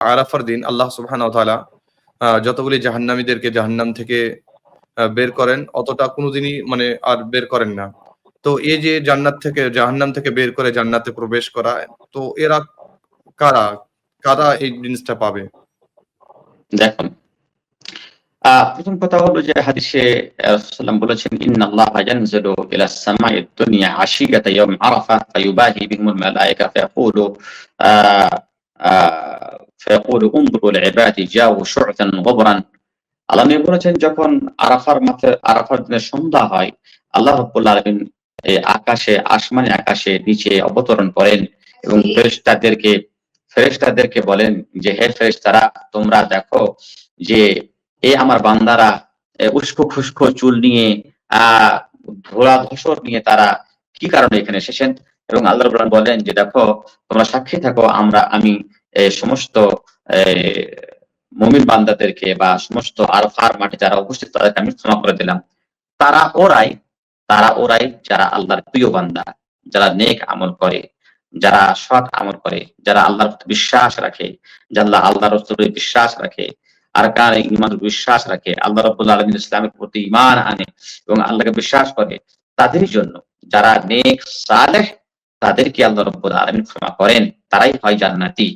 আরাফার দিন আল্লাহ সুবহানাহু ওয়া তাআলা যতগুলি জাহান্নামীদেরকে জাহান্নাম থেকে বের করেন, অতটা কোনোদিনই মানে আর বের করেন না। তো এই যে জান্নাত থেকে জাহান্নাম থেকে বের করে জান্নাতে প্রবেশ করা, তো এরা কারা? কারা এই জিনিসটা পাবে? দেখুন, প্রথম কথা হলো যে হাদিসে রাসূলুল্লাহ বলেছেন, ইন্নাল্লাহা ইয়ানজিলু ইলাস সামাইদ দুনিয়া আশিয়াতা ইয়াউম আরাফা ফায়ুবাহি বিহিমুল মালায়েকা ফায়াকুলু আ আ ফায়াকুলু উনজুরু লিইবাদি জাউ শু'তান গুবরান। আল্লাহ নবী বলেছেন, যখন আরাফার দিনে সন্ধ্যা হয়, আল্লাহ রাব্বুল আলামিন এই আকাশে, আসমানে আকাশে নিচে অবতরণ করেন এবং ফেরেশতাদেরকে বলেন যে, হে ফেরেশতারা, তোমরা দেখো যে আমার বান্দারা উস্কো খুস্কো চুল নিয়ে, ধোলা ধূসর নিয়ে তারা কি কারণে এখানে এসেছেন? এবং আল্লাহ রাব্বুল আলামিন বলেন যে, দেখো, তোমরা সাক্ষী থাকো, আমি সমস্ত মুমিন বান্দাদেরকে বা সমস্ত আরাফার মাঠে যারা উপস্থিত তাদেরকে আমি ক্ষমা করে দিলাম। তারা ওরাই যারা আল্লাহর প্রিয় বান্দা, যারা নেক আমল করে, যারা সৎ আমল করে, যারা আল্লাহর প্রতি বিশ্বাস রাখে, যারা আল্লাহর রাসূলে বিশ্বাস রাখে, আরকান ঈমানের বিশ্বাস রাখে, আল্লাহ রাব্বুল আলামিন ইসলামের প্রতি ঈমান আনে এবং আল্লাহকে বিশ্বাস করে, তাদেরই জন্য, যারা নেক সালেহ, তাদেরকে আল্লাহ রাব্বুল আলামিন ক্ষমা করেন, তারাই হয় জান্নাতি।